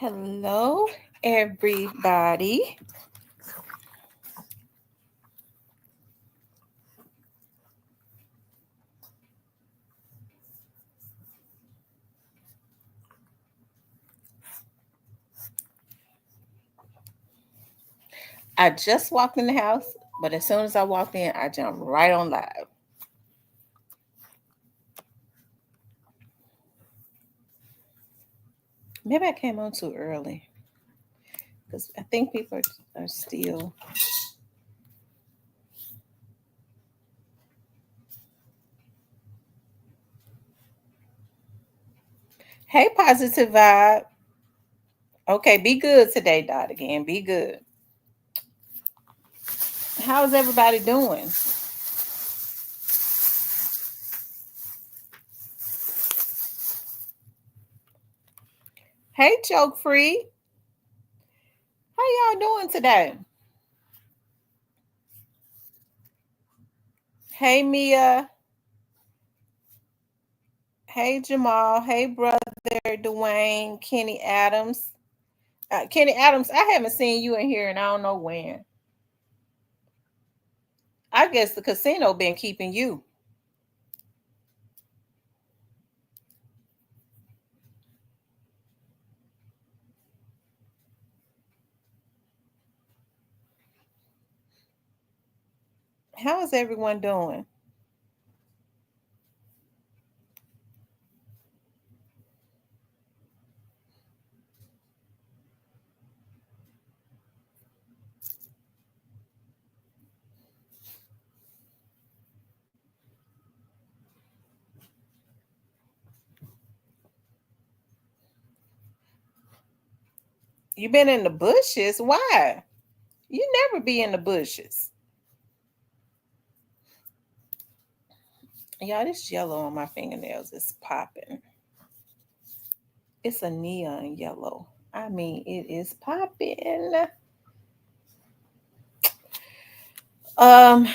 Hello, everybody. I just walked in the house, but as soon as I walked in, I jumped right on live. Maybe I came on too early because I think people are still. Hey, positive vibe. Okay, be good today, Dot. Again, be good. How's everybody doing? Hey, joke free. How y'all doing today? Hey, Mia. Hey, Jamal. Hey, brother Dwayne. Kenny Adams. Kenny Adams, I haven't seen you in here and I don't know when. I guess the casino been keeping you. How is everyone doing? You been in the bushes? Why? You never be in the bushes. Y'all, this yellow on my fingernails is popping. It's a neon yellow. I mean, it is popping. Um,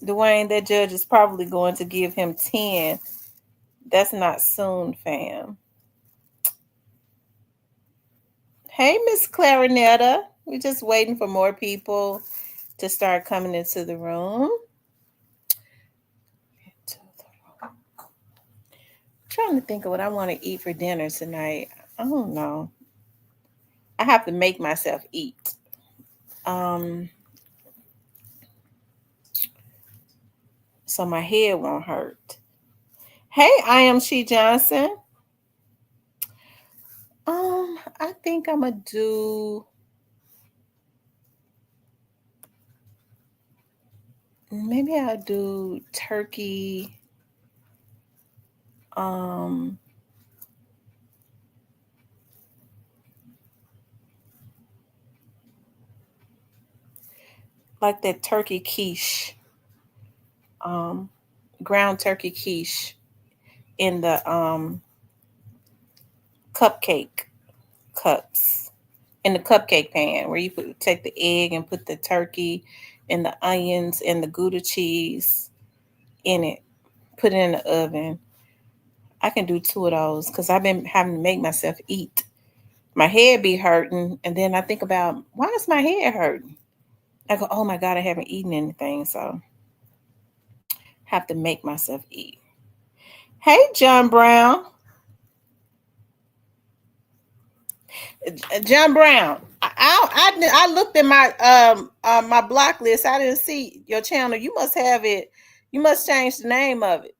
Dwayne, that judge is probably going to give him 10. That's not soon, fam. Hey, Miss Clarinetta. We're just waiting for more people to start coming into the room. Trying to think of what I want to eat for dinner tonight. I don't know. I have to make myself eat. Um, so my head won't hurt. Hey, I am She Johnson. I think I'm gonna do maybe I'll do turkey. Um, like that turkey quiche. Um, ground turkey quiche in the cupcake cups in the cupcake pan where you take the egg and put the turkey and the onions and the Gouda cheese in it. Put it in the oven. I can do two of those because I've been having to make myself eat. My head be hurting, and then I think about why is my head hurting? I go, oh my god, I haven't eaten anything, so have to make myself eat. Hey, John Brown. John Brown. I looked at my block list. I didn't see your channel. You must have it. You must change the name of it.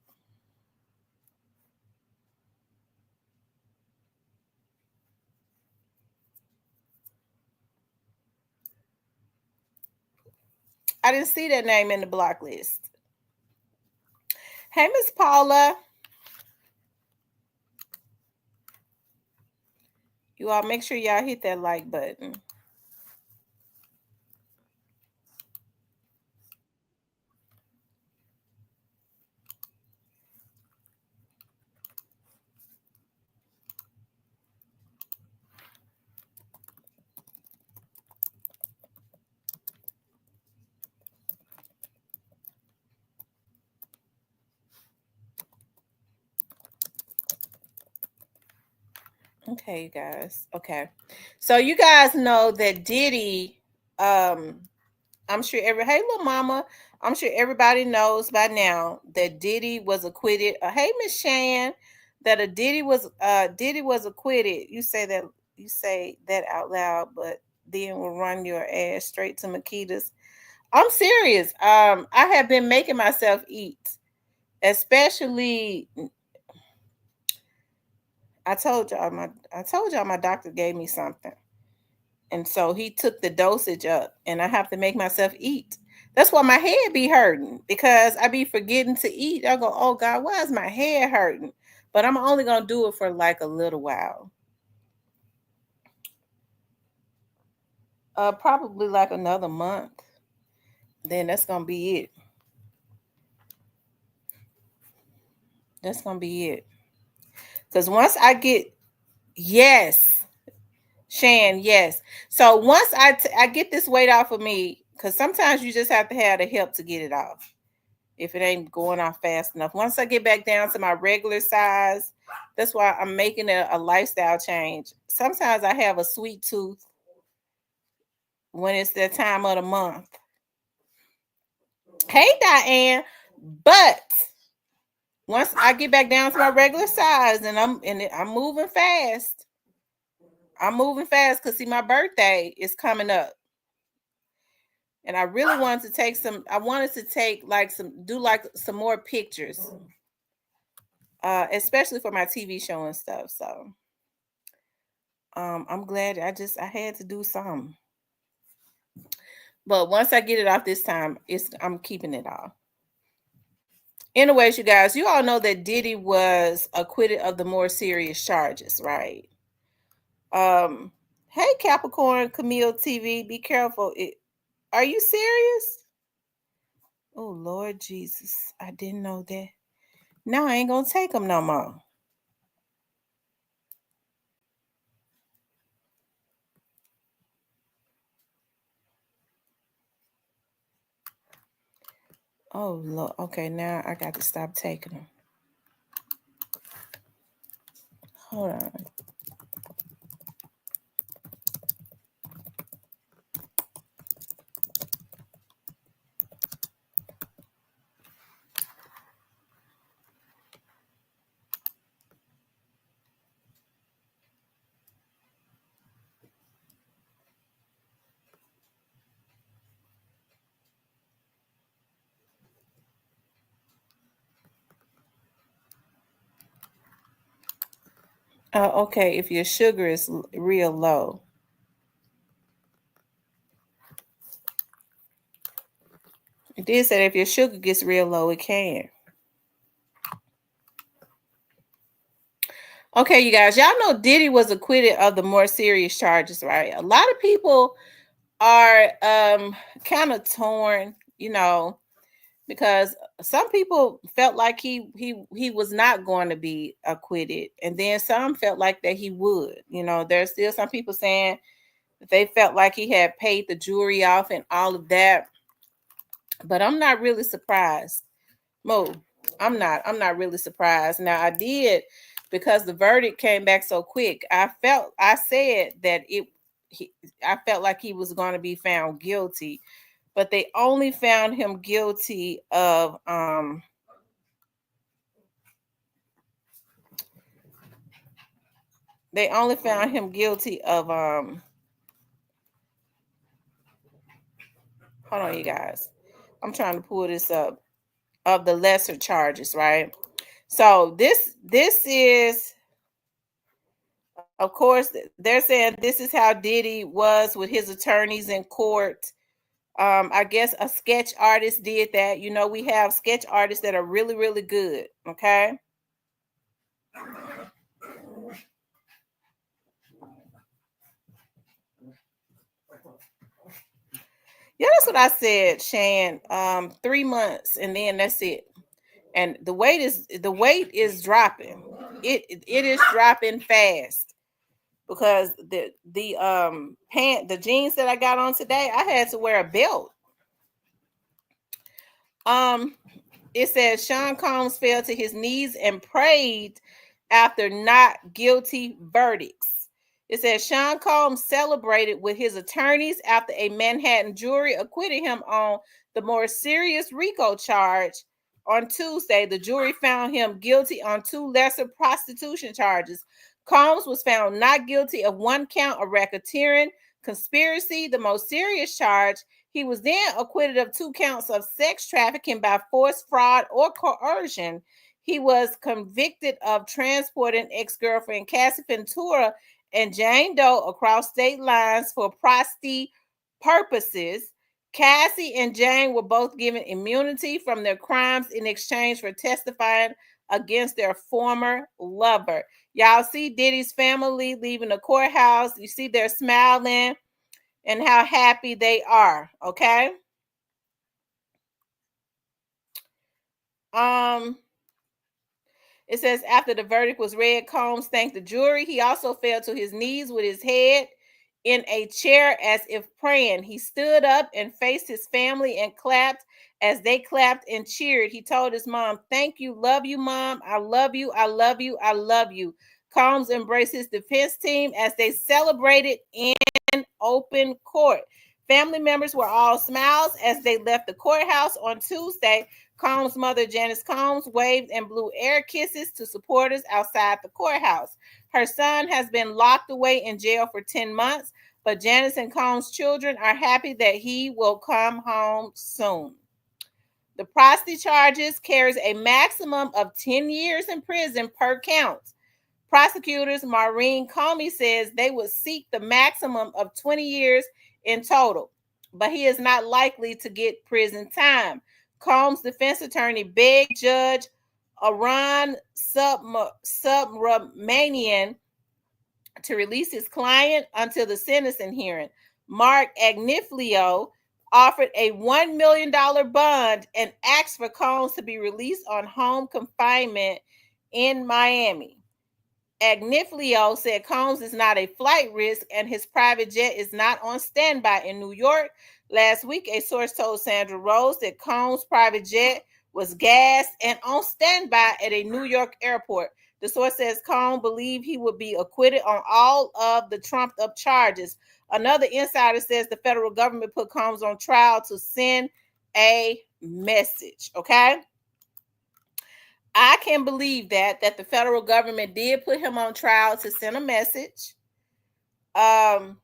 I didn't see that name in the block list. Hey, Miss Paula. You all make sure y'all hit that like button. Okay, you guys. Okay. So you guys know that Diddy, I'm sure hey little mama, I'm sure everybody knows by now that Diddy was acquitted. Hey Miss Shan, that a Diddy was acquitted. You say that out loud, but then will run your ass straight to Makita's. I'm serious. I have been making myself eat, especially I told y'all my doctor gave me something. And so he took the dosage up and I have to make myself eat. That's why my head be hurting because I be forgetting to eat. I go, oh God, why is my head hurting? But I'm only gonna do it for like a little while. Probably like another month. Then that's gonna be it. That's gonna be it. Cause once I get yes, Shan, yes. So once I get this weight off of me, because sometimes you just have to have the help to get it off if it ain't going off fast enough. Once I get back down to my regular size, that's why I'm making a lifestyle change. Sometimes I have a sweet tooth when it's that time of the month. Hey Diane, but once I get back down to my regular size and I'm moving fast. I'm moving fast because see my birthday is coming up. And I really wanted to take I wanted to take like some more pictures. Especially for my TV show and stuff. So I'm glad I had to do something. But once I get it off this time, I'm keeping it off. Anyways, you guys, you all know that Diddy was acquitted of the more serious charges, right? Hey Capricorn Camille TV, be careful. Are you serious? Oh Lord Jesus, I didn't know that. Now I ain't gonna take them no more. Oh Lord. Okay, now I got to stop taking them. Hold on. Okay, if your sugar is real low. It did say if your sugar gets real low, it can. Okay, you guys, y'all know Diddy was acquitted of the more serious charges, right? A lot of people are kind of torn, because some people felt like he was not going to be acquitted, and then some felt like that he would. There's still some people saying that they felt like he had paid the jury off and all of that. But I'm not really surprised. Mo, I'm not really surprised. Now I did because the verdict came back so quick. I said that I felt like he was going to be found guilty, but they only found him guilty of they only found him guilty of hold on you guys. I'm trying to pull this up, of the lesser charges, right? So this is, of course, they're saying this is how Diddy was with his attorneys in court. I guess a sketch artist did that. We have sketch artists that are really, really good. Okay. Yeah, that's what I said, Shan. 3 months and then that's it. And the weight is dropping. It is dropping fast because the jeans that I got on today, I had to wear a belt. It says Sean Combs fell to his knees and prayed after not guilty verdicts. It says Sean Combs celebrated with his attorneys after a Manhattan jury acquitted him on the more serious RICO charge. On Tuesday, the jury found him guilty on 2 lesser prostitution charges. Combs was found not guilty of 1 count of racketeering, conspiracy, the most serious charge. He was then acquitted of 2 counts of sex trafficking by force, fraud, or coercion. He was convicted of transporting ex-girlfriend Cassie Ventura and Jane Doe across state lines for prosty purposes. Cassie and Jane were both given immunity from their crimes in exchange for testifying against their former lover. Y'all see Diddy's family leaving the courthouse. You see they're smiling and how happy they are, okay? It says after the verdict was read, Combs thanked the jury. He also fell to his knees with his head in a chair as if praying. He stood up and faced his family and clapped as they clapped and cheered. He told his mom, "Thank you, love you, Mom. I love you, I love you, I love you." Combs embraced his defense team as they celebrated in open court. Family members were all smiles as they left the courthouse on Tuesday. Combs' mother, Janice Combs, waved and blew air kisses to supporters outside the courthouse. Her son has been locked away in jail for 10 months, but Janice and Combs' children are happy that he will come home soon. The prosty charges carries a maximum of 10 years in prison per count. Prosecutors Maureen Comey says they would seek the maximum of 20 years in total, but he is not likely to get prison time. Combs' defense attorney begged Judge Aron Subramanian to release his client until the sentencing hearing. Mark Agnifilo offered a $1 million bond and asked for Combs to be released on home confinement in Miami. Agnifilo said Combs is not a flight risk and his private jet is not on standby in New York. Last week, a source told Sandra Rose that Combs' private jet was gassed and on standby at a New York airport. The source says Combs believed he would be acquitted on all of the trumped up charges. Another insider says the federal government put Combs on trial to send a message. Okay. I can believe that the federal government did put him on trial to send a message. And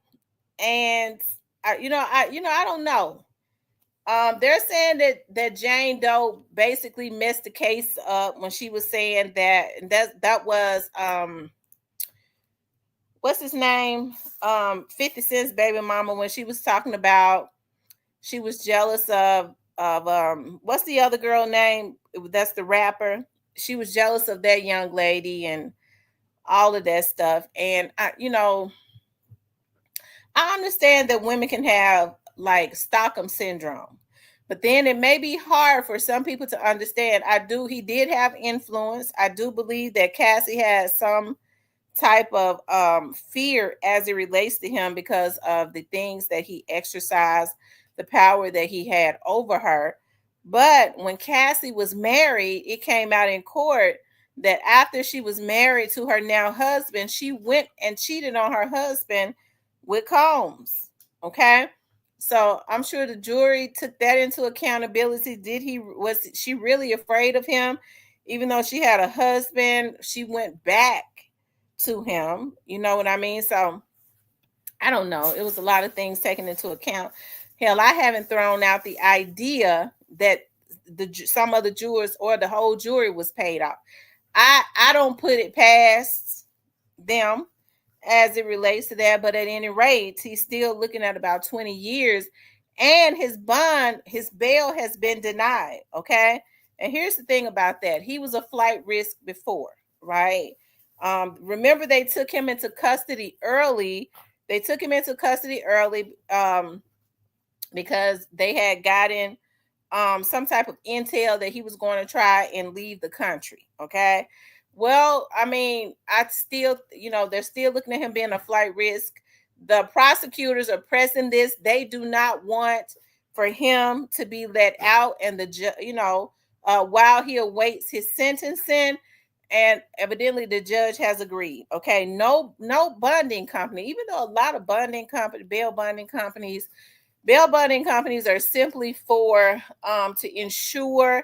I don't know. They're saying that Jane Doe basically messed the case up when she was saying that was what's his name? 50 Cent's baby mama, when she was talking about she was jealous of what's the other girl name? That's the rapper. She was jealous of that young lady and all of that stuff. And I understand that women can have like Stockholm syndrome, but then it may be hard for some people to understand. He did have influence. I do believe that Cassie has some type of fear as it relates to him because of the things that he exercised, the power that he had over her. But when Cassie was married, it came out in court that after she was married to her now husband, she went and cheated on her husband with Combs. Okay. So I'm sure the jury took that into accountability. Was she really afraid of him? Even though she had a husband, she went back to him. You know what I mean? So I don't know. It was a lot of things taken into account. Hell, I haven't thrown out the idea that some of the jurors or the whole jury was paid off. I don't put it past them as it relates to that, but at any rate, he's still looking at about 20 years, and his bail has been denied. Okay. And here's the thing about that. He was a flight risk before, right? Remember, they took him into custody early. Because they had gotten some type of intel that he was going to try and leave the country. Okay. Well, I mean, they're still looking at him being a flight risk. The prosecutors are pressing this. They do not want for him to be let out, and while he awaits his sentencing. And evidently the judge has agreed. Okay, no bonding company, even though a lot of bail bonding companies are simply for to ensure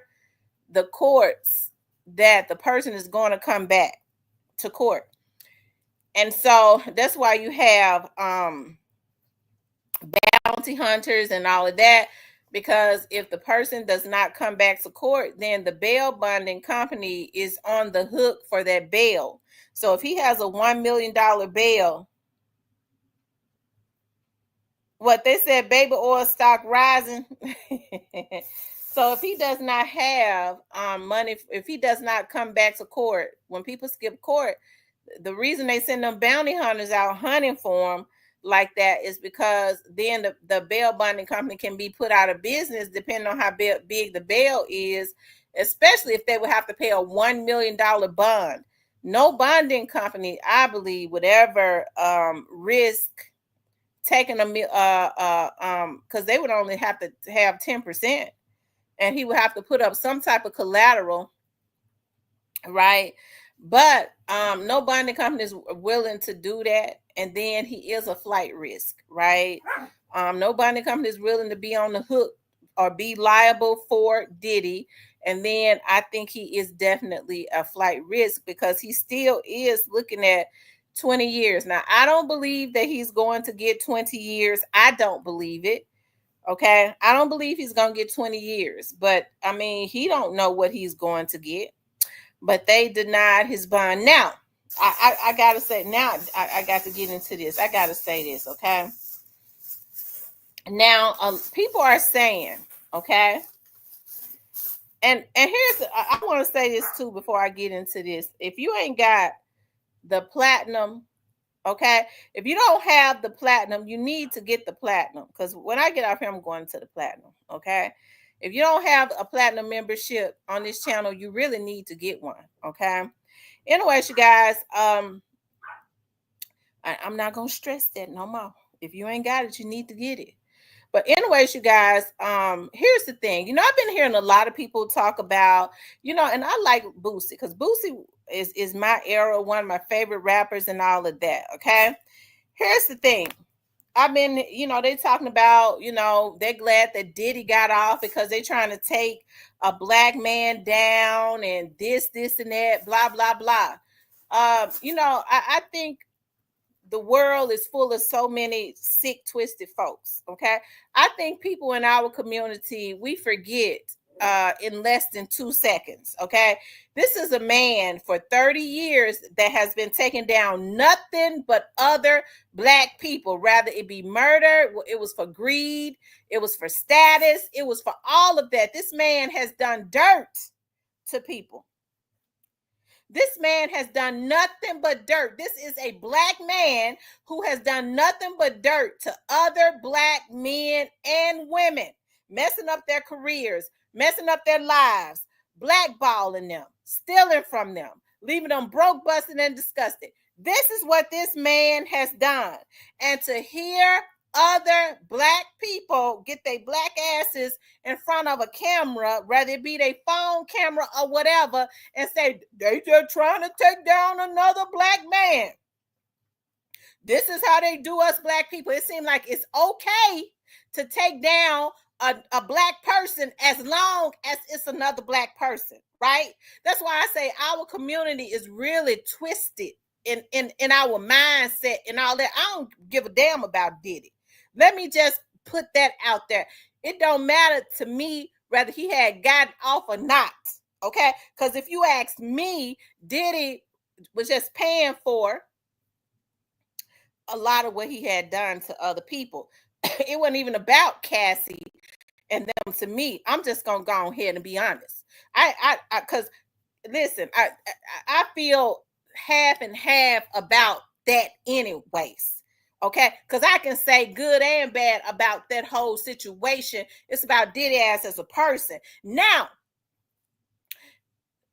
the courts that the person is going to come back to court. And so that's why you have bounty hunters and all of that, because if the person does not come back to court, then the bail bonding company is on the hook for that bail. So if he has a $1 million bail, what they said, baby oil stock rising. So if he does not have money, if he does not come back to court, when people skip court, the reason they send them bounty hunters out hunting for them like that is because then the bail bonding company can be put out of business depending on how big the bail is, especially if they would have to pay a $1 million bond. No bonding company, I believe, would ever risk taking a because they would only have to have 10%, and he would have to put up some type of collateral, right? But no bonding company is willing to do that, and then he is a flight risk, right? No bonding company is willing to be on the hook or be liable for Diddy, and then I think he is definitely a flight risk because he still is looking at 20 years. Now, I don't believe that he's going to get 20 years. I don't believe it. Okay. I don't believe he's going to get 20 years, but I mean, he don't know what he's going to get, but they denied his bond. Now, I got to say, now I got to get into this. I got to say this. Okay. Now, people are saying, okay. And here's, I want to say this too, before I get into this. If you ain't got the platinum, okay, if you don't have the platinum, you need to get the platinum, because when I get off here, I'm going to the platinum. Okay, if you don't have a platinum membership on this channel, you really need to get one. Okay, anyways, you guys, I'm not gonna stress that no more. If you ain't got it, you need to get it. But anyways, you guys, here's the thing. I've been hearing a lot of people talk about, and I like Boosie, because Boosie is my era, one of my favorite rappers and all of that. Okay. Here's the thing. I've been, they talking about, they're glad that Diddy got off because they're trying to take a black man down and this, and that, blah, blah, blah. I think the world is full of so many sick, twisted folks. Okay. I think people in our community, we forget in less than 2 seconds. Okay. This is a man for 30 years that has been taking down nothing but other black people, rather it be murder. It was for greed. It was for status. It was for all of that. This man has done dirt to people. This man has done nothing but dirt. This is a black man who has done nothing but dirt to other black men and women, messing up their careers, messing up their lives, blackballing them, stealing from them, leaving them broke, busted, and disgusted. This is what this man has done. And to hear other black people get their black asses in front of a camera, whether it be their phone camera or whatever, and say they just trying to take down another black man. This is how they do us black people. It seems like it's okay to take down a black person as long as it's another black person, right? That's why I say our community is really twisted in our mindset and all that. I don't give a damn about Diddy. Let me just put that out there. It don't matter to me whether he had gotten off or not, okay? Because if you ask me, Diddy was just paying for a lot of what he had done to other people. It wasn't even about Cassie and them to me. I'm just gonna go ahead and be honest. Because listen, I feel half and half about that anyways. Okay, because I can say good and bad about that whole situation. It's about Diddy ass as a person. Now,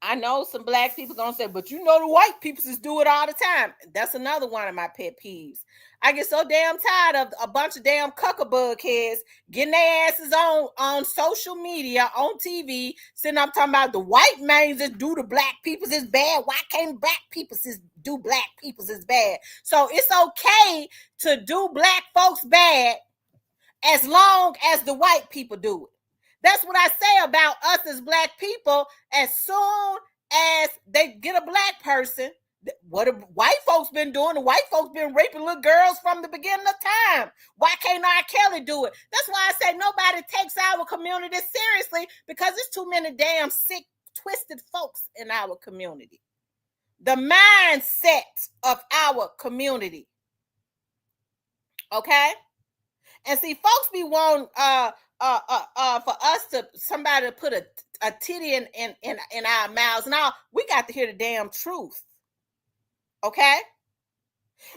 I know some black people gonna say, but you know the white people just do it all the time. That's another one of my pet peeves. I get so damn tired of a bunch of damn cuckabug heads getting their asses on social media, on TV, sitting up talking about the white man that do the black people's is bad. Why can't black people's do black people's is bad? So it's okay to do black folks bad as long as the white people do it. That's what I say about us as black people. As soon as they get a black person, what have white folks been doing? The white folks been raping little girls from the beginning of time. Why can't R. Kelly do it? That's why I say nobody takes our community seriously, because there's too many damn sick, twisted folks in our community. The mindset of our community. Okay? And see, folks be wanting for us to somebody to put a titty in our mouths. Now we got to hear the damn truth. Okay,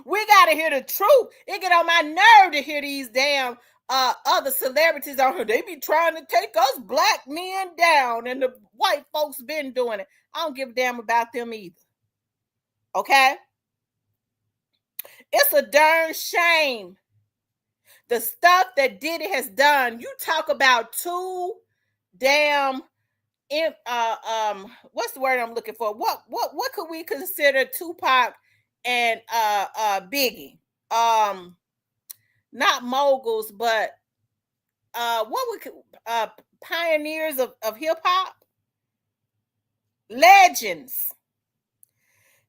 we got to hear the truth. It get on my nerve to hear these damn other celebrities on here. They be trying to take us black men down, and the white folks been doing it. I don't give a damn about them either. Okay, it's a darn shame. The stuff that Diddy has done. You talk about two damn what's the word I'm looking for? What could we consider Tupac and Biggie? Not moguls, but what we pioneers of hip hop, legends.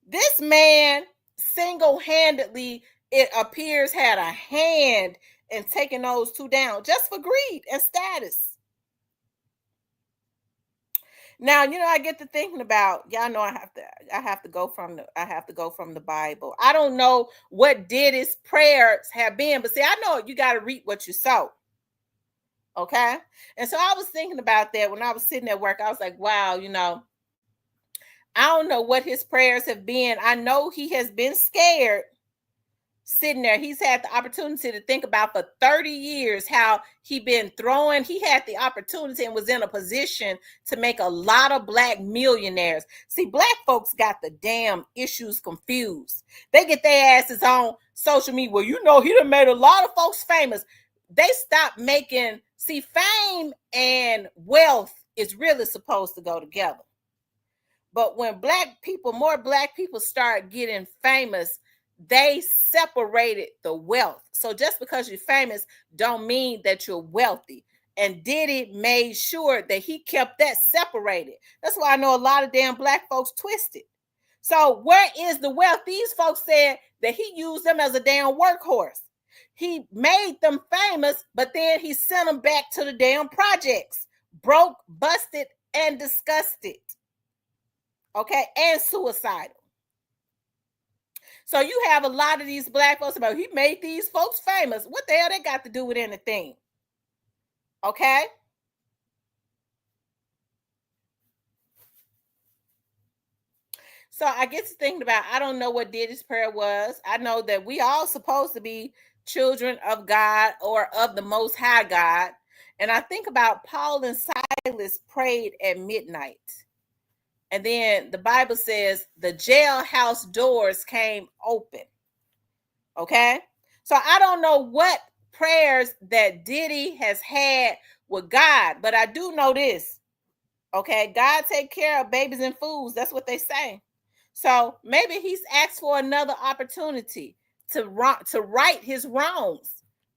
This man single-handedly, it appears, had a hand in taking those two down just for greed and status. Now, you know, I get to thinking about, y'all know I have to go from the Bible. I don't know what Diddy's prayers have been, but see, I know you got to reap what you sow. Okay? And so I was thinking about that when I was sitting at work. I was like, wow, you know, I don't know what his prayers have been. I know he has been scared sitting there. He's had the opportunity to think about for 30 years how he been throwing. He had the opportunity and was in a position to make a lot of black millionaires. See, black folks got the damn issues confused. They get their asses on social media. Well, you know, he done made a lot of folks famous. They stopped making, see, fame and wealth is really supposed to go together. But when more black people start getting famous, they separated the wealth. So just because you're famous don't mean that you're wealthy. And Diddy made sure that he kept that separated. That's why I know a lot of damn black folks twisted. So where is the wealth? These folks said that he used them as a damn workhorse. He made them famous, but then he sent them back to the damn projects. Broke, busted, and disgusted. Okay, and suicidal. So you have a lot of these black folks about he made these folks famous. What the hell they got to do with anything? Okay. So I get to thinking about, I don't know what Diddy's prayer was. I know that we all supposed to be children of God or of the Most High God. And I think about Paul and Silas prayed at midnight. And then the Bible says the jailhouse doors came open. Okay. So I don't know what prayers that Diddy has had with God, but I do know this. Okay. God take care of babies and fools. That's what they say. So maybe he's asked for another opportunity to right his wrongs.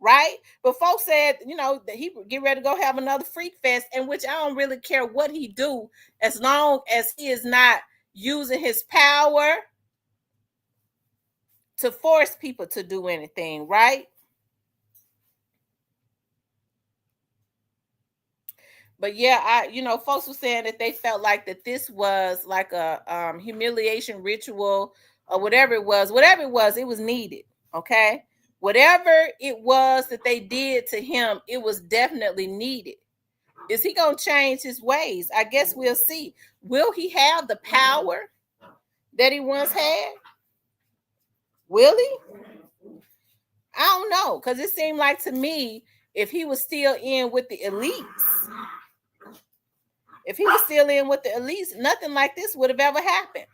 Right? But folks said, you know, that he would get ready to go have another freak fest, in which I don't really care what he do, as long as he is not using his power to force people to do anything, right? But yeah, folks were saying that they felt like that this was like a humiliation ritual or whatever it was, it was needed. Okay. Whatever it was that they did to him, it was definitely needed. Is he going to change his ways? I guess we'll see. Will he have the power that he once had? Will he? I don't know, because it seemed like to me, if he was still in with the elites, If he was still in with the elites, nothing like this would have ever happened.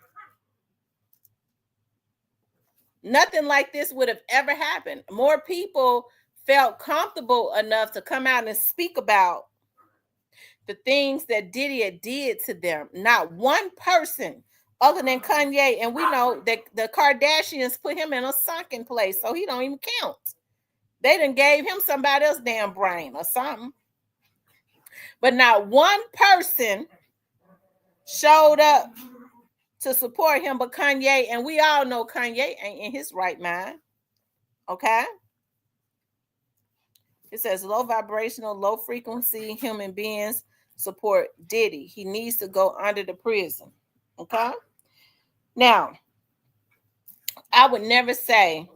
Nothing like this would have ever happened. More people felt comfortable enough to come out and speak about the things that Diddy had did to them. Not one person other than Kanye, and we know that the Kardashians put him in a sunken place, so he don't even count. They done gave him somebody else's damn brain or something. But not one person showed up to support him but Kanye, and we all know Kanye ain't in his right mind. Okay? It says low vibrational, low frequency human beings support Diddy. He needs to go under the prison. Okay? Now, I would never say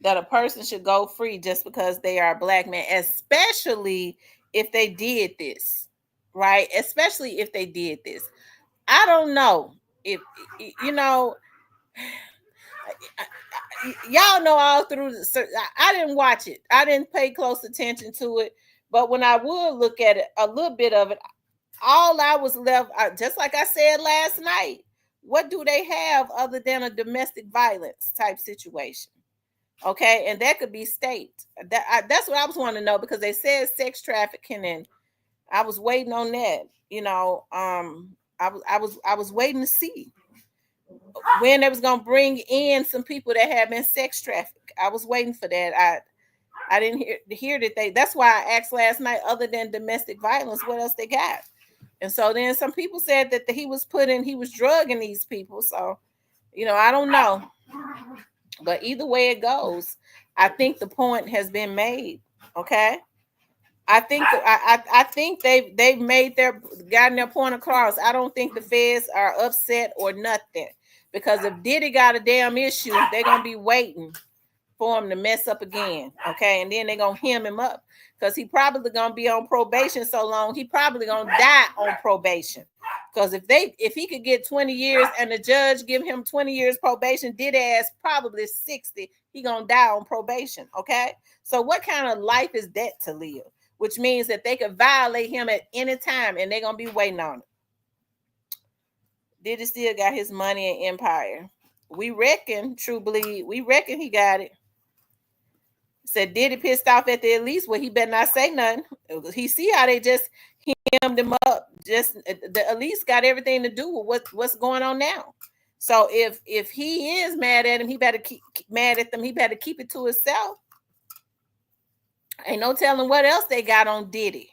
that a person should go free just because they are a black man, especially if they did this, right? Especially if they did this. I don't know if, you know, y'all know all through I didn't watch it. I didn't pay close attention to it. But when I would look at it, a little bit of it, all I was left, just like I said last night, what do they have other than a domestic violence type situation? Okay, and that could be state. That's what I was wanting to know, because they said sex trafficking, and I was waiting on that. You know, I was waiting to see when they was gonna bring in some people that had been sex trafficked. I was waiting for that. I didn't hear that they. That's why I asked last night. Other than domestic violence, what else they got? And so then some people said that he was drugging these people. So, you know, I don't know. But either way it goes, I think the point has been made. Okay. I think they've made gotten their point across. I don't think the feds are upset or nothing. Because if Diddy got a damn issue, they're gonna be waiting for him to mess up again. Okay, and then they're gonna hem him up. Because he probably gonna be on probation so long, he probably gonna die on probation. Because if he could get 20 years and the judge give him 20 years probation, Diddy ass probably 60, he gonna die on probation. Okay, so what kind of life is that to live? Which means that they could violate him at any time and they're gonna be waiting on it. Diddy still got his money and empire. We reckon, True Bleed, we reckon he got it. Said Diddy pissed off at the elites. Well, he better not say nothing. He see how they just hemmed him up. Just the elites got everything to do with what's going on now. So if he is mad at him, he better keep mad at them. He better keep it to himself. Ain't no telling what else they got on Diddy.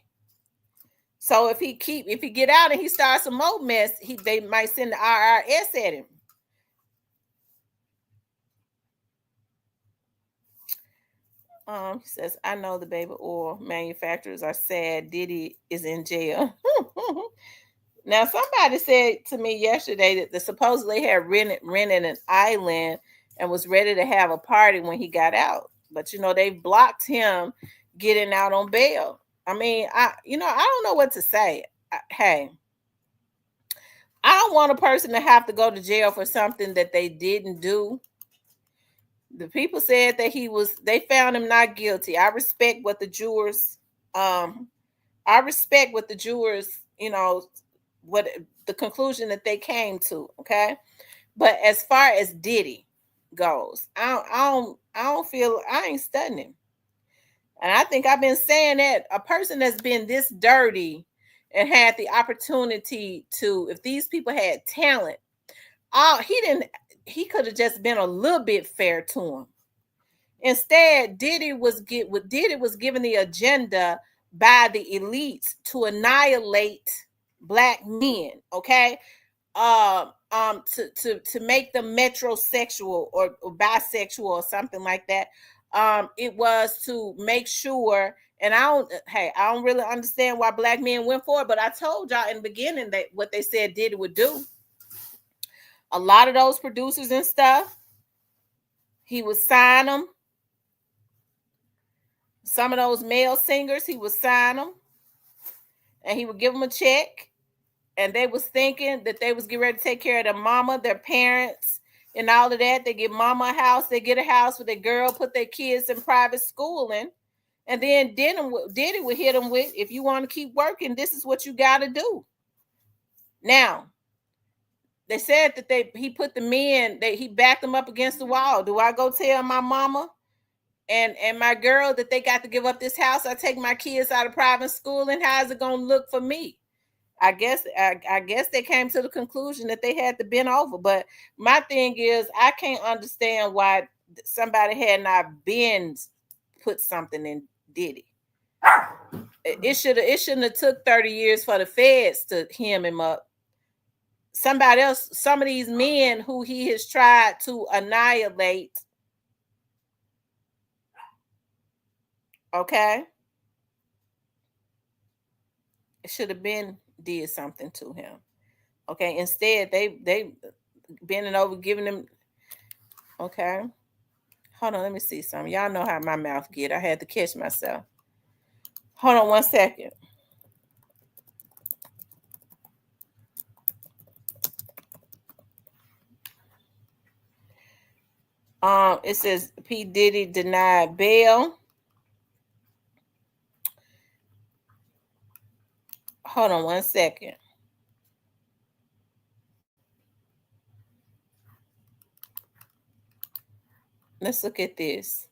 So if he get out and he starts some more mess, they might send the IRS at him. He says, I know the baby oil manufacturers are sad Diddy is in jail. Now, somebody said to me yesterday that they supposedly had rented an island and was ready to have a party when he got out. But, you know, they blocked him getting out on bail. I mean, I don't know what to say. Hey, I don't want a person to have to go to jail for something that they didn't do. The people said that they found him not guilty. I respect what the jurors, you know, what the conclusion that they came to. Okay. But as far as Diddy goes, I ain't studying him. And I think I've been saying that a person that's been this dirty and had the opportunity to, if these people had talent, he could have just been a little bit fair to him. Instead, Diddy was given the agenda by the elites to annihilate black men, okay? To make them metrosexual or bisexual or something like that. It was to make sure, and I don't really understand why black men went for it, but I told y'all in the beginning that what they said Diddy would do. A lot of those producers and stuff, he would sign them. Some of those male singers, he would sign them, and he would give them a check, and they was thinking that they was getting ready to take care of their mama, their parents, and all of that. They get mama a house, they get a house for their girl, put their kids in private schooling, And then Diddy would hit him with, if you want to keep working, this is what you got to do. Now, they said that he put the men, he backed them up against the wall. Do I go tell my mama and my girl that they got to give up this house? I take my kids out of private school, and how's it gonna look for me? I guess they came to the conclusion that they had to bend over. But my thing is, I can't understand why somebody had not been put something in Diddy. It shouldn't have took 30 years for the feds to hem him up. Somebody else, some of these men who he has tried to annihilate, okay, it should have been did something to him. Okay, instead they bending over, giving him. Okay, hold on, let me see something. Y'all know how my mouth get. I had to catch myself. Hold on 1 second. It says P. Diddy denied bail. Hold on 1 second. Let's look at this.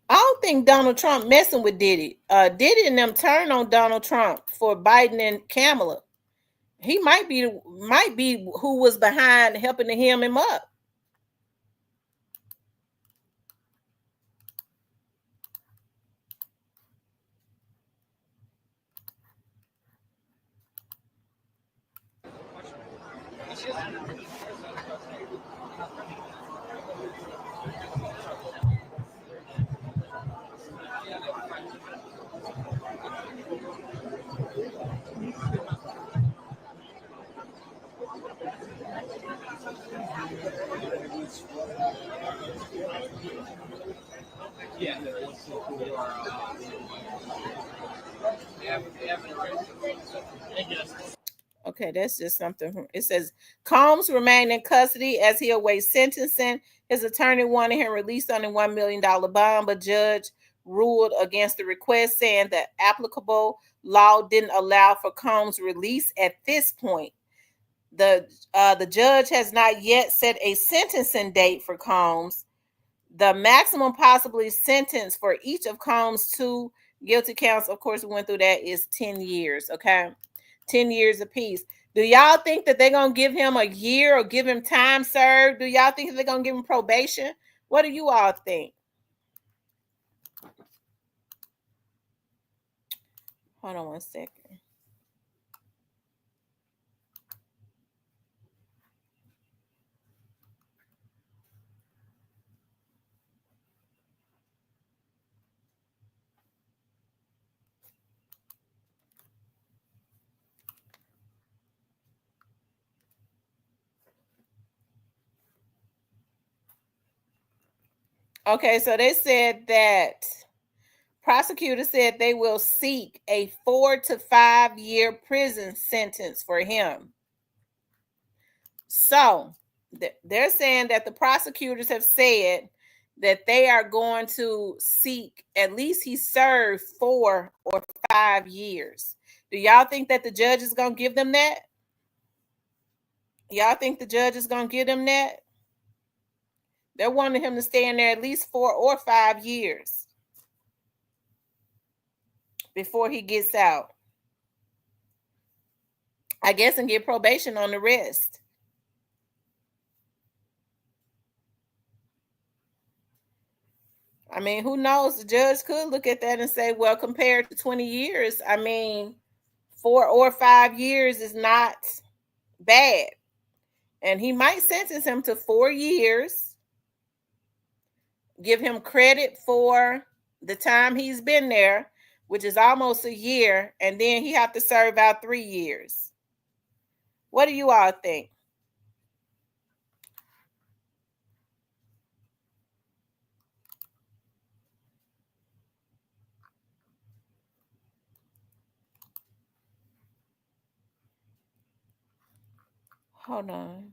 I don't think Donald Trump messing with Diddy. Diddy and them turned on Donald Trump for Biden and Kamala. He might be who was behind helping to hem him up. Okay, that's just something. It says Combs remained in custody as he awaits sentencing. His attorney wanted him released on a $1 million bond, but judge ruled against the request, saying that applicable law didn't allow for Combs' release at this point. The judge has not yet set a sentencing date for Combs. The maximum possibly sentence for each of Combs' two guilty counts, of course, we went through that, is 10 years. Okay, 10 years apiece. Do y'all think that they're gonna give him a year or give him time served? Do y'all think they're gonna give him probation? What do you all think? Hold on 1 second. Okay, so they said that prosecutors said they will seek a 4 to 5 year prison sentence for him. So they're saying that the prosecutors have said that they are going to seek at least he served 4 or 5 years. Do y'all think that the judge is going to give them that? Y'all think the judge is going to give them that? They're wanting him to stay in there at least 4 or 5 years before he gets out. I guess, and get probation on the rest. I mean, who knows? The judge could look at that and say, well, compared to 20 years, I mean, 4 or 5 years is not bad. And he might sentence him to 4 years, give him credit for the time he's been there, which is almost a year, and then he have to serve out 3 years. What do you all think? Hold on.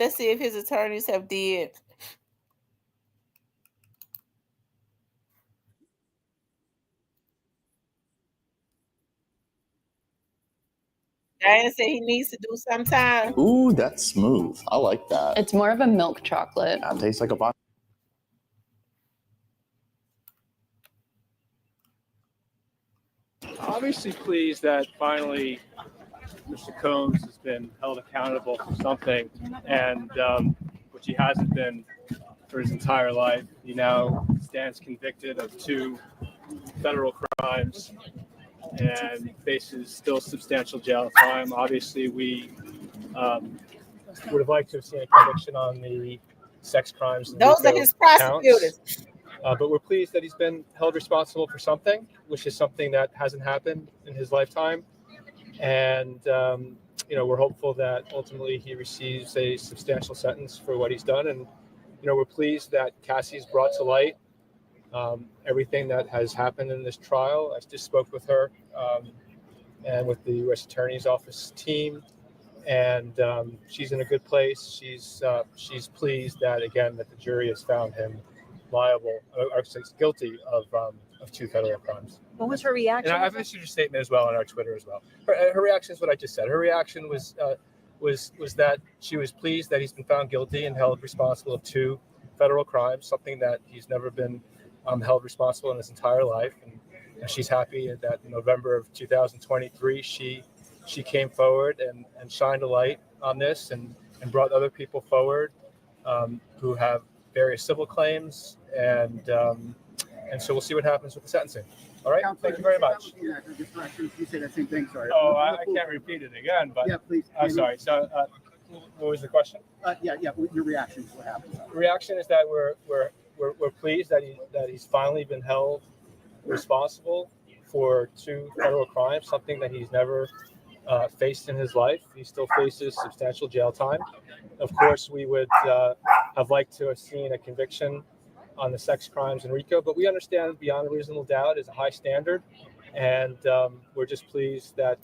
Let's see if his attorneys have did. Diane said he needs to do sometime. Ooh, that's smooth. I like that. It's more of a milk chocolate. That tastes like a box. Obviously pleased that finally Mr. Combs has been held accountable for something, and which he hasn't been for his entire life. He now stands convicted of 2 federal crimes and faces still substantial jail time. Obviously, we would have liked to have seen a conviction on the sex crimes. Those are his prosecutors. But we're pleased that he's been held responsible for something, which is something that hasn't happened in his lifetime. And, we're hopeful that ultimately he receives a substantial sentence for what he's done. And, we're pleased that Cassie's brought to light everything that has happened in this trial. I just spoke with her and with the U.S. Attorney's Office team. And she's in a good place. She's pleased that, again, that the jury has found him liable, or guilty of 2 federal crimes. What was her reaction? And I've issued a statement as well on our Twitter as well. Her reaction is what I just said. Her reaction was that she was pleased that he's been found guilty and held responsible of 2 federal crimes, something that he's never been held responsible in his entire life. And she's happy that in November of 2023, she came forward and shined a light on this and brought other people forward who have various civil claims, and so we'll see what happens with the sentencing. All right, thank you very much. You say that same thing, sorry. Oh, I can't repeat it again, but yeah, please. I'm sorry. So, what was the question? Yeah. Your reaction to what happened? The reaction is that we're pleased that he's finally been held responsible for 2 federal crimes, something that he's never faced in his life. He still faces substantial jail time. Of course, we would have liked to have seen a conviction on the sex crimes in RICO, but we understand beyond a reasonable doubt is a high standard, and we're just pleased that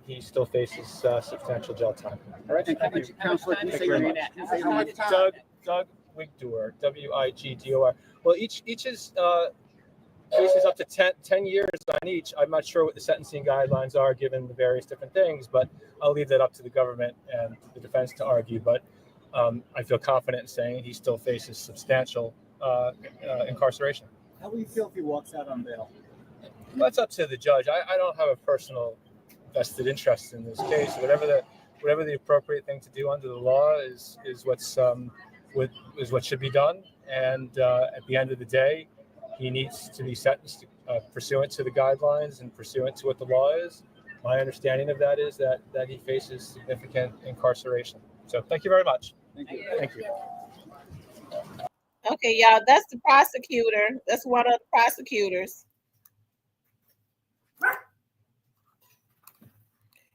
he still faces substantial jail time. All right, thank you. Counselor, can you say your name? Doug Wigdor, Wigdor. Well, each is faces up to 10 years on each. I'm not sure what the sentencing guidelines are given the various different things, but I'll leave that up to the government and the defense to argue. But I feel confident in saying he still faces substantial incarceration. How will you feel if he walks out on bail? Well, that's up to the judge. I don't have a personal vested interest in this case. Whatever the appropriate thing to do under the law is what should be done. And at the end of the day, he needs to be sentenced pursuant to the guidelines and pursuant to what the law is. My understanding of that is that he faces significant incarceration. So thank you very much. Thank you. Thank you. Okay, y'all, that's the prosecutor. That's one of the prosecutors.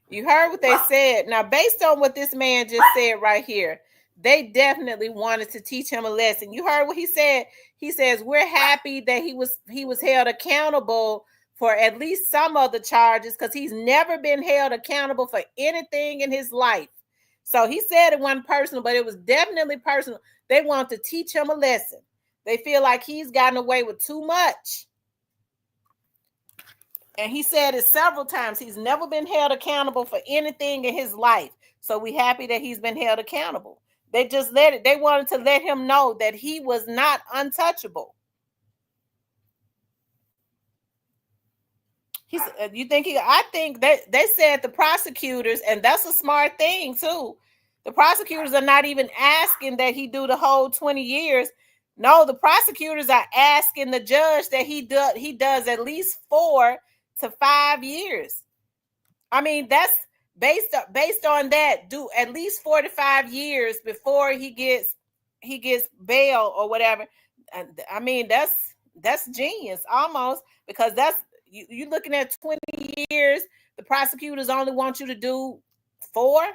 You heard what they said. Now, based on what this man just said right here, they definitely wanted to teach him a lesson. You heard what he said. He says, we're happy that he was held accountable for at least some of the charges, because he's never been held accountable for anything in his life. So he said it wasn't personal, but it was definitely personal. They want to teach him a lesson. They feel like he's gotten away with too much. And he said it several times. He's never been held accountable for anything in his life. So we're happy that he's been held accountable. They wanted to let him know that he was not untouchable. I think that they said the prosecutors, and that's a smart thing too. The prosecutors are not even asking that he do the whole 20 years. No, the prosecutors are asking the judge that he does at least 4 to 5 years. I mean, that's based on that, do at least 4 to 5 years before he gets bail or whatever. And I mean, that's genius almost, because that's you looking at 20 years. The prosecutors only want you to do 4.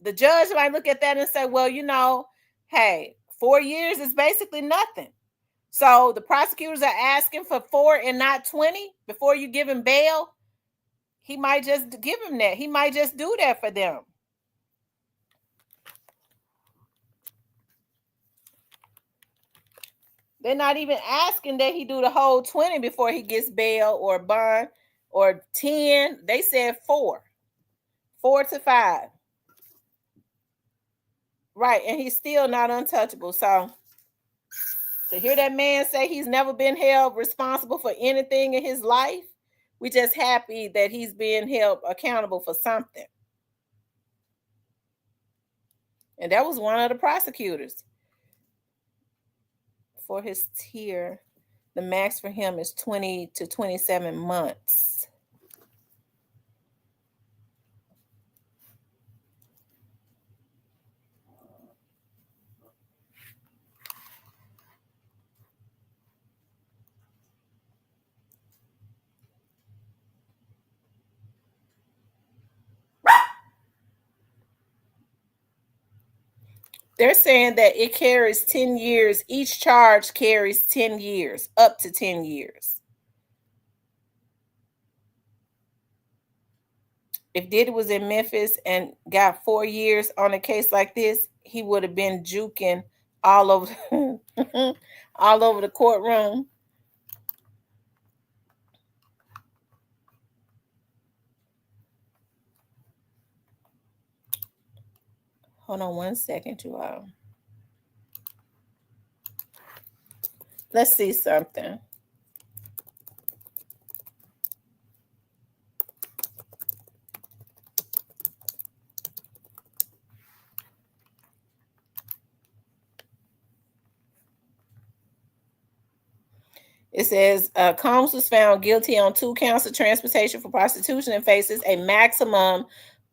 The judge might look at that and say, well, hey, 4 years is basically nothing. So the prosecutors are asking for 4 and not 20 before you give him bail. He might just give him that. He might just do that for them. They're not even asking that he do the whole 20 before he gets bail or bond or 10. They said 4 to 5. Right, and he's still not untouchable. So to hear that man say he's never been held responsible for anything in his life, we just happy that he's being held accountable for something. And that was one of the prosecutors. For his tier, the max for him is 20 to 27 months. They're saying that it carries 10 years. Each charge carries 10 years, up to 10 years. If Diddy was in Memphis and got 4 years on a case like this, he would have been juking all over all over the courtroom. Hold on one second, you all. Let's see something. It says Combs was found guilty on 2 counts of transportation for prostitution and faces a maximum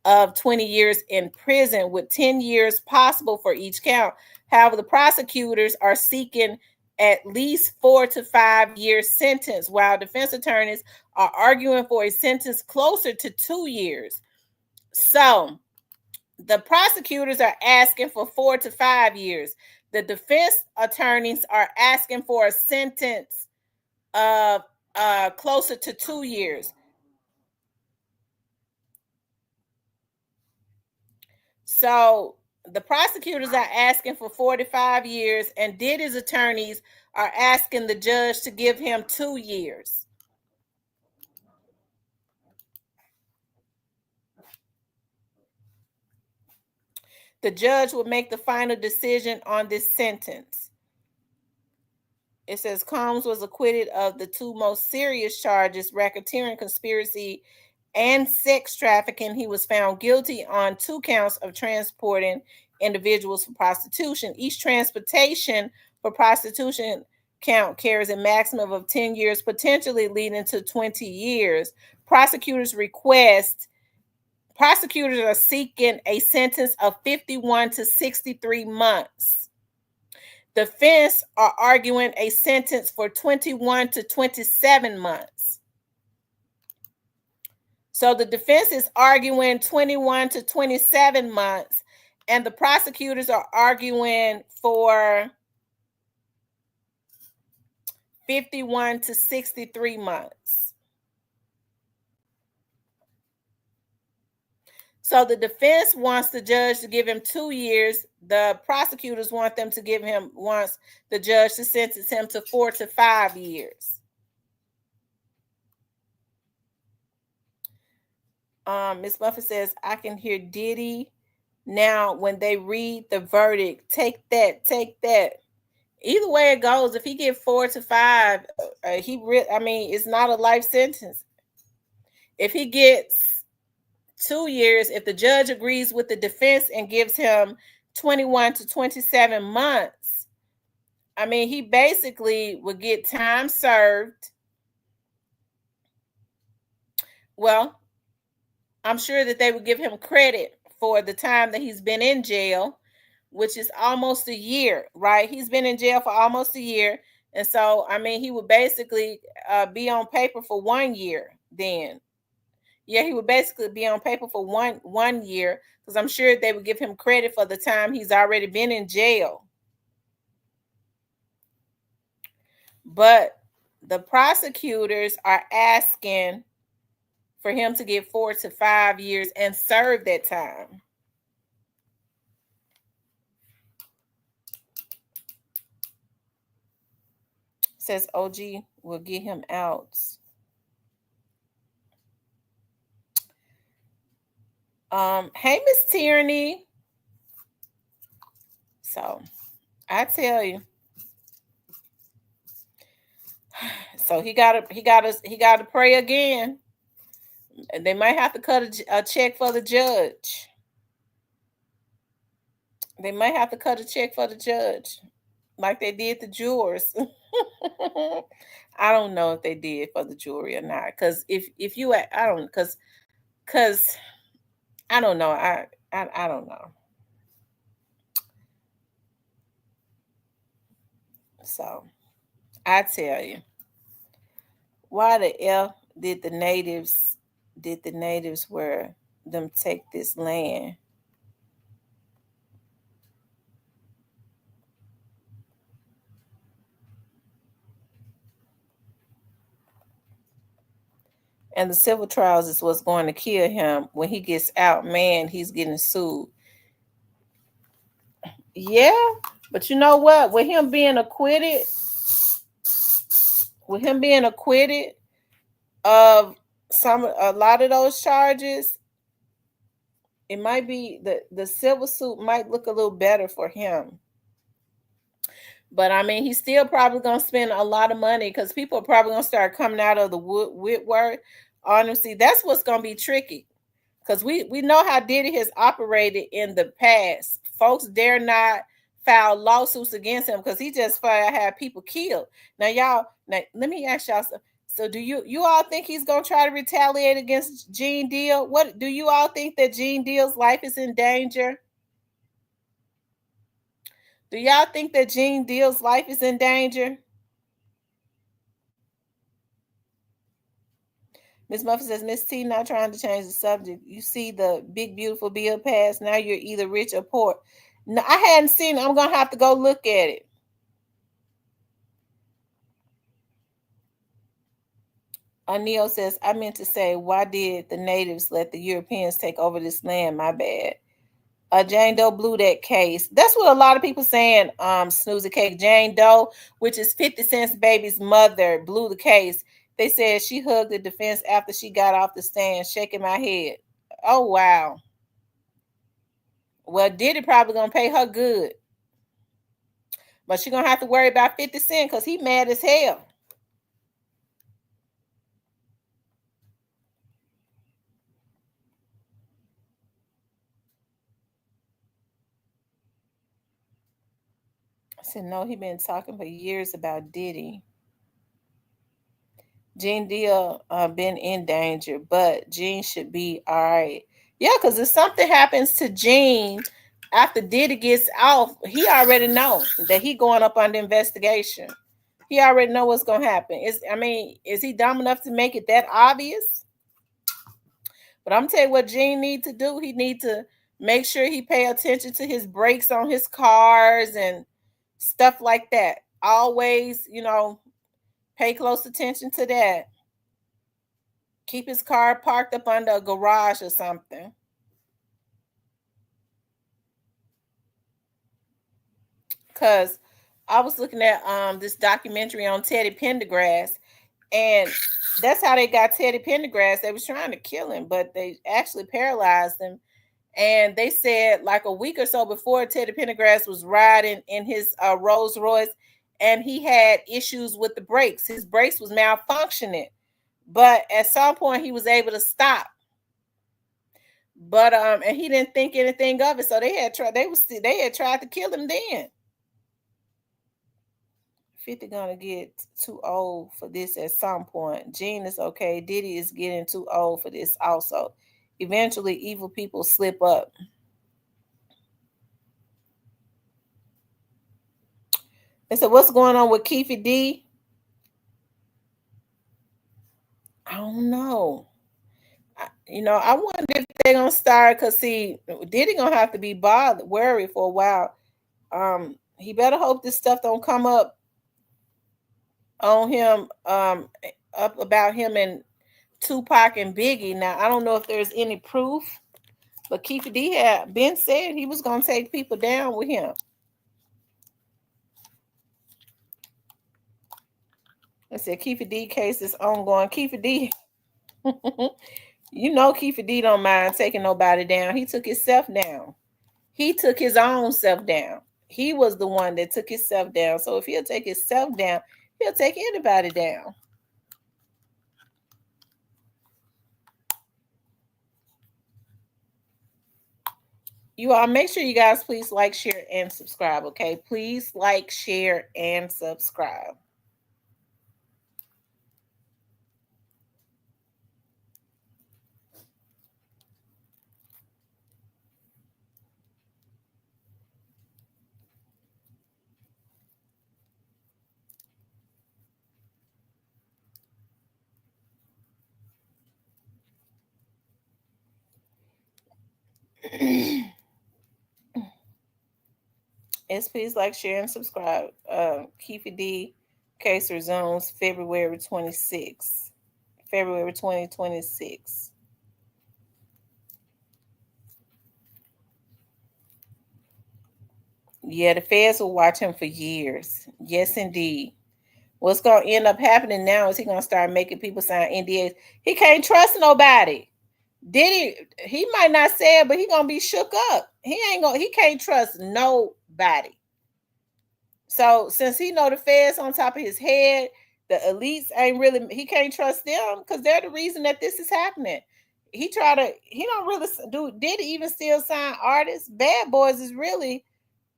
of 20 years in prison with 10 years possible for each count. However, the prosecutors are seeking at least 4 to 5 year sentence, while defense attorneys are arguing for a sentence closer to 2 years. So the prosecutors are asking for 4 to 5 years. The defense attorneys are asking for a sentence of closer to 2 years. So the prosecutors are asking for 45 years, and Diddy's attorneys are asking the judge to give him 2 years. The judge will make the final decision on this sentence. It says Combs was acquitted of the 2 most serious charges, racketeering, conspiracy, and sex trafficking. He was found guilty on 2 counts of transporting individuals for prostitution. Each transportation for prostitution count carries a maximum of 10 years, potentially leading to 20 years. Prosecutors are seeking a sentence of 51 to 63 months. Defense are arguing a sentence for 21 to 27 months. So the defense is arguing 21 to 27 months, and the prosecutors are arguing for 51 to 63 months. So the defense wants the judge to give him 2 years. The prosecutors wants the judge to sentence him to 4 to 5 years. Ms. Buffett says, I can hear Diddy now when they read the verdict. Take that. Either way it goes, if he get 4 to 5, it's not a life sentence. If he gets 2 years, if the judge agrees with the defense and gives him 21 to 27 months, he basically would get time served. Well, I'm sure that they would give him credit for the time that he's been in jail, which is almost a year, right? He's been in jail for almost a year. And so, he would basically be on paper for 1 year then. Yeah, he would basically be on paper for one year, because I'm sure they would give him credit for the time he's already been in jail. But the prosecutors are asking for him to get 4 to 5 years and serve that time. Says OG will get him out. Hey, Miss Tierney. So I tell you. So he gotta pray again. And they might have to cut a check for the judge. They might have to cut a check for the judge, like they did the jurors. I don't know if they did for the jury or not. Because if you, I don't, because I don't know. I don't know. So I tell you, why the F did the natives where them take this land? And the civil trials is what's going to kill him. When he gets out, man, he's getting sued. Yeah, but you know what? With him being acquitted of a lot of those charges, it might be the civil suit might look a little better for him. But I mean, he's still probably gonna spend a lot of money because people are probably gonna start coming out of the woodwork. Honestly, that's what's gonna be tricky. Because we know how Diddy has operated in the past. Folks dare not file lawsuits against him because he just had people killed. Now, let me ask y'all something. So do you all think he's gonna try to retaliate against Gene Deal? What do you all think that Gene Deal's life is in danger? Do y'all think that Gene Deal's life is in danger? Miss Muffin says, Miss T, not trying to change the subject. You see the big, beautiful bill pass. Now you're either rich or poor. No, I hadn't seen it. I'm going to have to go look at it. Anil says, I meant to say, why did the natives let the Europeans take over this land? My bad. Jane Doe blew that case. That's what a lot of people saying, Snoozy Cake. Jane Doe, which is 50 Cent's baby's mother, blew the case. They said she hugged the defense after she got off the stand, shaking my head. Oh, wow. Well, Diddy probably going to pay her good. But she's going to have to worry about 50 Cent because he mad as hell. I said, no, he been talking for years about Diddy. Gene Deal been in danger, but Gene should be all right. Yeah, because if something happens to Gene after Diddy gets off, he already know that he going up under investigation. He already know what's going to happen. Is he dumb enough to make it that obvious? But I'm telling you what Gene need to do. He need to make sure he pay attention to his brakes on his cars and stuff like that. Always, pay close attention to that. Keep his car parked up under a garage or something. Because I was looking at this documentary on Teddy Pendergrass, and that's how they got Teddy Pendergrass. They was trying to kill him, but they actually paralyzed him. And they said like a week or so before, Teddy Pendergrass was riding in his Rolls Royce, and he had issues with the brakes. His brakes was malfunctioning. But at some point he was able to stop. But and he didn't think anything of it. So they had tried to kill him then. 50 gonna get too old for this at some point. Gene is okay. Diddy is getting too old for this also. Eventually evil people slip up. And so what's going on with Keefe D? I don't know. I wonder if they're gonna start, because see, Diddy gonna have to be worried for a while. He better hope this stuff don't come up on him, up about him and Tupac and Biggie. Now I don't know if there's any proof, but Keefe D had been said he was gonna take people down with him. I said Kiefer D case is ongoing. Kiefer D, you know Kiefer D don't mind taking nobody down. He took himself down. He took his own self down. He was the one that took himself down. So if he'll take himself down, he'll take anybody down. You all make sure you guys please like, share, and subscribe. Okay, please like, share, and subscribe. Yes, please like, share, and subscribe. Keefe D case resumes February 26th. February 2026. Yeah, the feds will watch him for years. Yes, indeed. What's going to end up happening now is he going to start making people sign NDAs. He can't trust nobody. He might not say it, but he going to be shook up. He can't trust nobody. So since he know the feds on top of his head, the elites ain't really, he can't trust them because they're the reason that this is happening. He don't really did he even still sign artists? Bad Boys is really,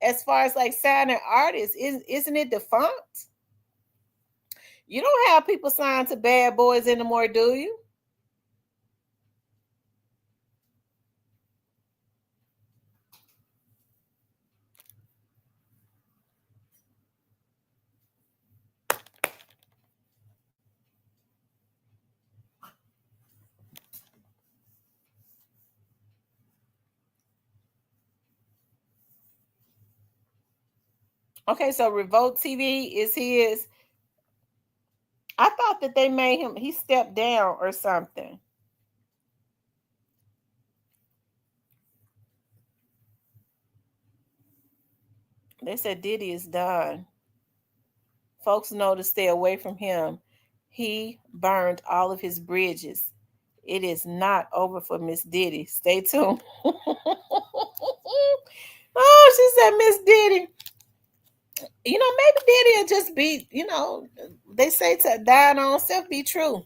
as far as like signing artists, isn't it defunct? You don't have people signed to Bad Boys anymore, do you? Okay, so Revolt TV is his. I thought that they made him, he stepped down or something. They said Diddy is done. Folks know to stay away from him. He burned all of his bridges. It is not over for Miss Diddy. Stay tuned. Oh, she said Miss Diddy. Maybe Diddy will just be, they say to dying on self be true.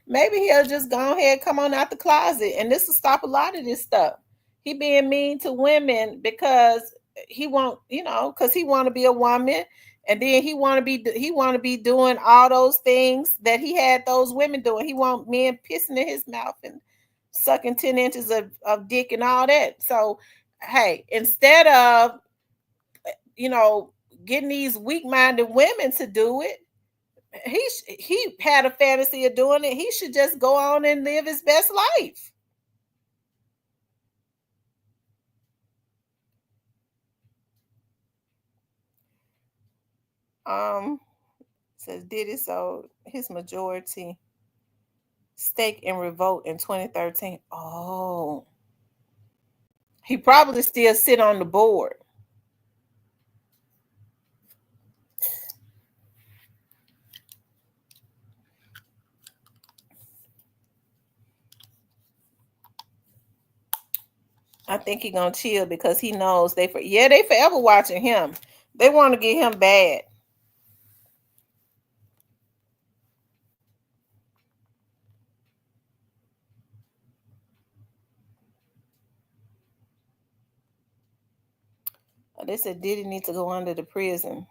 Maybe he'll just go ahead, come on out the closet, and this will stop a lot of this stuff. He being mean to women because he want, because he want to be a woman, and then he want to be doing all those things that he had those women doing. He want men pissing in his mouth and sucking 10 inches of dick and all that. So, hey, instead of getting these weak-minded women to do it, he had a fantasy of doing it. He should just go on and live his best life. Says Diddy sold his majority stake in Revolt in 2013. Oh, he probably still sit on the board. I think he's gonna chill because he knows they forever watching him. They want to get him bad. They said Diddy needs to go under the prison.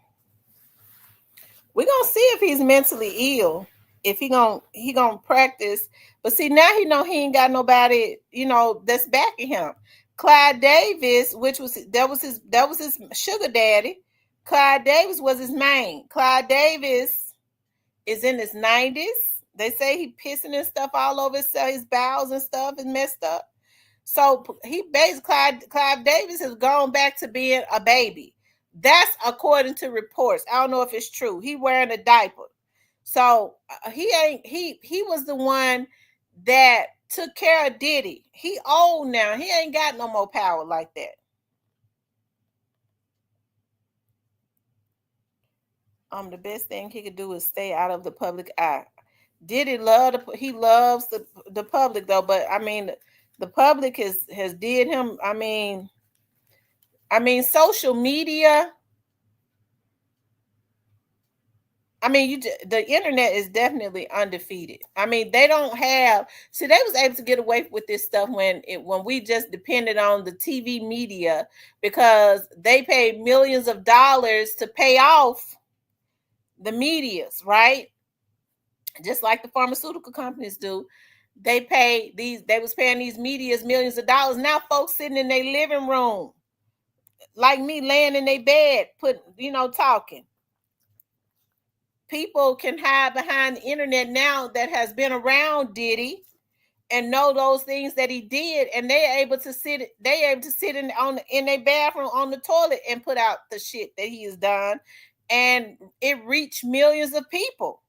We're gonna see if he's mentally ill, if he gonna practice. But see, now he know he ain't got nobody, that's backing him. Clyde Davis, that was his sugar daddy. Clyde Davis was his main. Clyde Davis is in his 90s. They say he pissing and stuff all over his bowels and stuff is messed up. So he basically, Clive Davis has gone back to being a baby. That's according to reports. I don't know if it's true. He wearing a diaper. So he was the one that took care of Diddy. He old now. He ain't got no more power like that. The best thing he could do is stay out of the public eye. Diddy he loves the public though, but I mean the public has did him. I mean social media. The internet is definitely undefeated. I mean, they don't have. See, they was able to get away with this stuff when we just depended on the TV media because they paid millions of dollars to pay off the medias, right? Just like the pharmaceutical companies do. They was paying these medias millions of dollars. Now folks sitting in their living room, like me, laying in their bed, talking. People can hide behind the internet now that has been around Diddy and know those things that he did, and they're able to sit in their bathroom on the toilet and put out the shit that he has done, and it reached millions of people.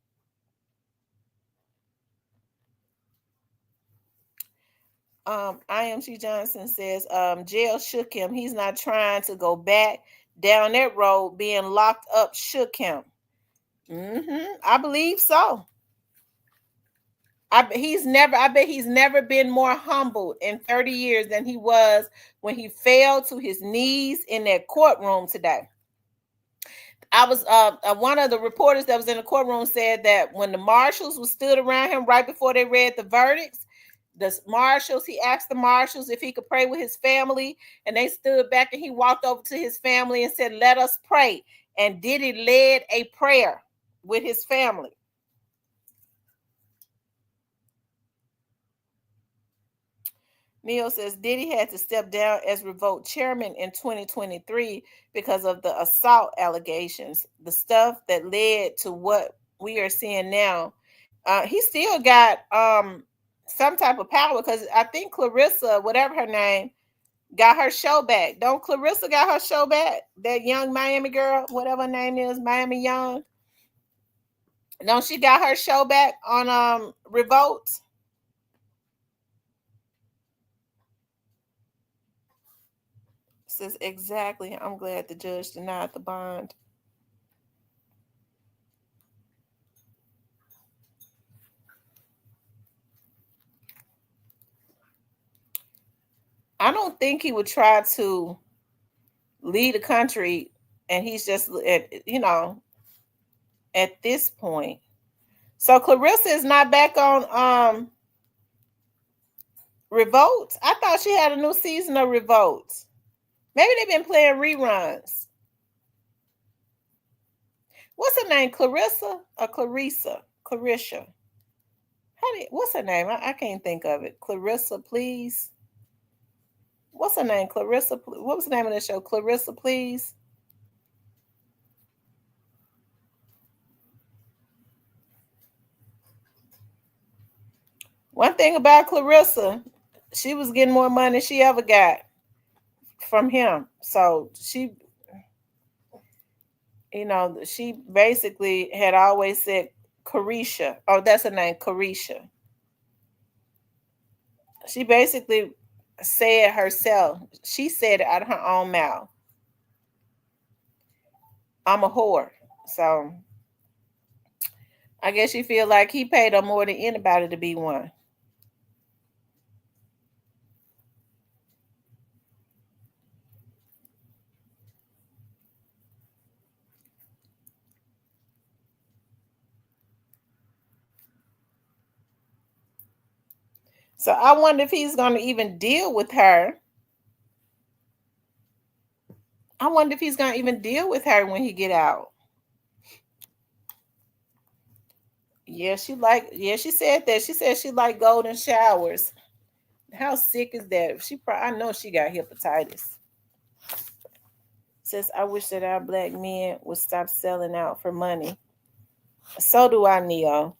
IMC Johnson says jail shook him. He's not trying to go back down that road. Being locked up shook him. I believe so. I bet he's never been more humbled in 30 years than he was when he fell to his knees in that courtroom today. I was one of the reporters that was in the courtroom said that when the marshals were stood around him right before they read the verdicts, he asked the marshals if he could pray with his family, and they stood back and he walked over to his family and said, "Let us pray." And Diddy led a prayer with his family. Neil says Diddy had to step down as revoked chairman in 2023 because of the assault allegations, the stuff that led to what we are seeing now. He still got some type of power because I think Clarissa, whatever her name, got her show back. Don't Clarissa got her show back? That young Miami girl, whatever her name is, Miami Young. Don't she got her show back on Revolt? Says exactly. I'm glad the judge denied the bond. I don't think he would try to lead a country, and he's just at this point. So Clarissa is not back on Revolt. I thought she had a new season of Revolt. Maybe they've been playing reruns. What's her name? Clarissa or Clarissa? Clarissa. What's her name? I can't think of it. Clarissa, please. What's her name? Clarissa. What was the name of the show? Clarissa, please. One thing about Clarissa, she was getting more money than she ever got from him. So she basically had always said Carisha. Oh, that's her name, Carisha. She basically said herself, she said it out of her own mouth, "I'm a whore." So I guess she feel like he paid her more than anybody to be one. So I wonder if he's going to even deal with her. I wonder if he's going to even deal with her when he get out. Yeah, she said that. She said she like golden showers. How sick is that? I know she got hepatitis. Says, I wish that our black men would stop selling out for money. So do I, Neo.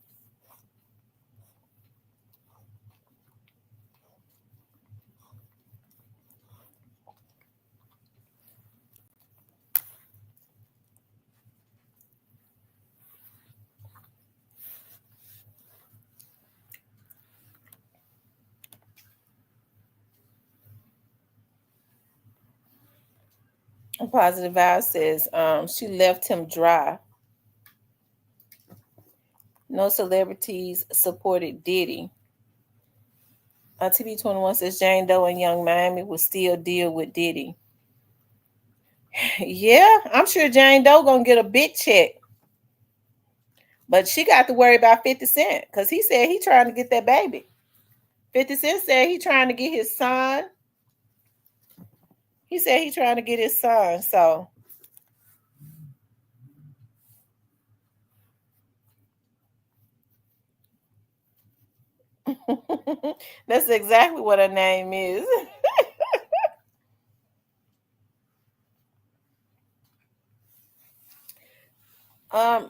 A positive vibe says she left him dry. No celebrities supported Diddy. TB21 says Jane Doe and Young Miami will still deal with Diddy. Yeah, I'm sure Jane Doe gonna get a big check. But she got to worry about 50 Cent because he said he trying to get that baby. 50 Cent said he trying to get his son. He said he trying to get his son. So that's exactly what her name is.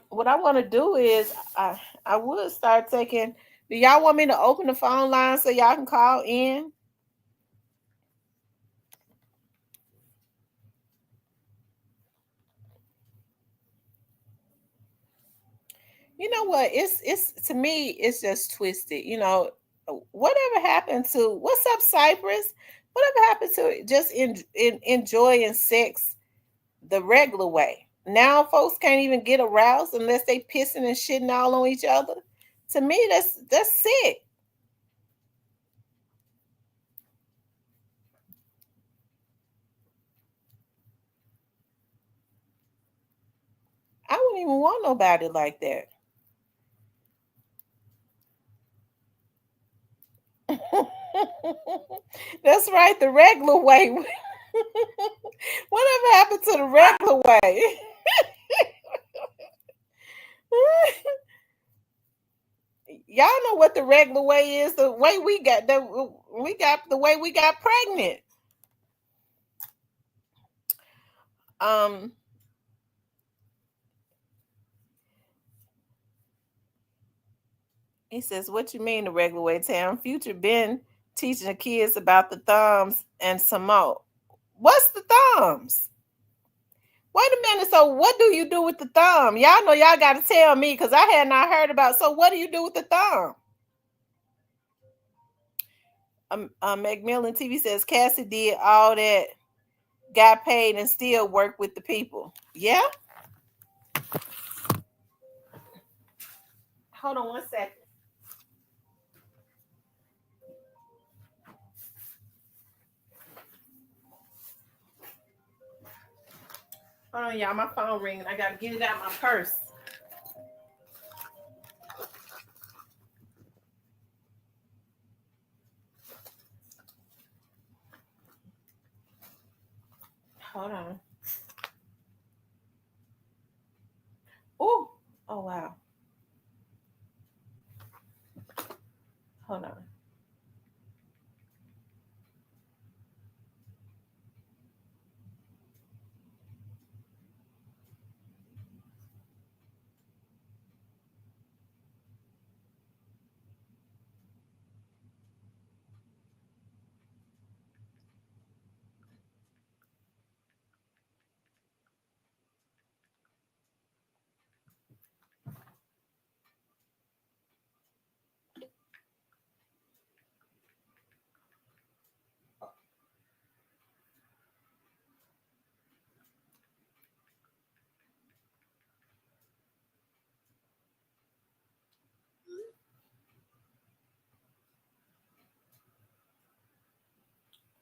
What I want to do is I would start taking. Do y'all want me to open the phone line so y'all can call in? You know what? It's to me, it's just twisted. You know, whatever happened to what's up, Cypress? Whatever happened to just in enjoying sex the regular way? Now folks can't even get aroused unless they pissing and shitting all on each other. To me, that's sick. I wouldn't even want nobody like that. That's right, the regular way. Whatever happened to the regular way? Y'all know what the regular way is. The way the way we got pregnant. Um, he says, "What you mean the regular way, Tam? Future been teaching the kids about the thumbs and some more. What's the thumbs? Wait a minute. So what do you do with the thumb? Y'all know y'all got to tell me because I had not heard about. So what do you do with the thumb?" Macmillan TV says Cassie did all that, got paid, and still work with the people. Yeah. Hold on 1 second. Hold on, y'all. My phone ringing. I gotta get it out of my purse. Hold on. Oh, oh wow. Hold on.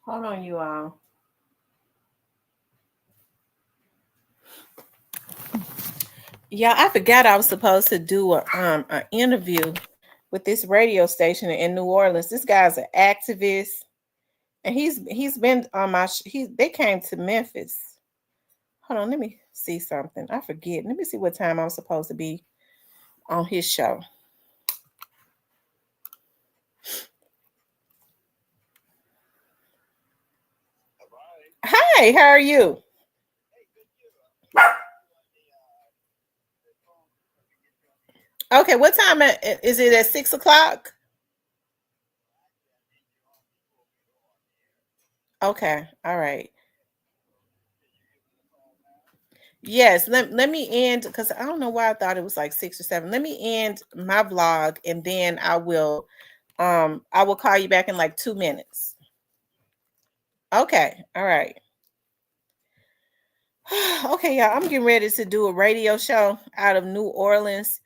Hold on, you all. Yeah, I forgot I was supposed to do an interview with this radio station in New Orleans. This guy's an activist, and he's been on my. They came to Memphis. Hold on, let me see something. I forget. Let me see what time I'm supposed to be on his show. Hi, how are you? Okay, what time is it at 6 o'clock? Okay, all right. Yes, let me end because I don't know why I thought it was like 6 or 7. Let me end my vlog and then I will call you back in like 2 minutes. Okay, all right. Okay, y'all, I'm getting ready to do a radio show out of New Orleans.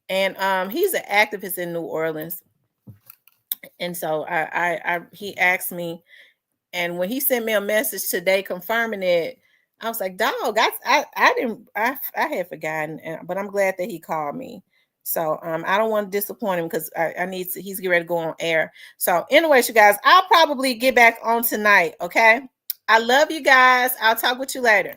And he's an activist in New Orleans. And so he asked me, and when he sent me a message today confirming it, I was like, dog, I had forgotten, but I'm glad that he called me. So I don't want to disappoint him because he's getting ready to go on air. So anyways, you guys, I'll probably get back on tonight. Okay. I love you guys. I'll talk with you later.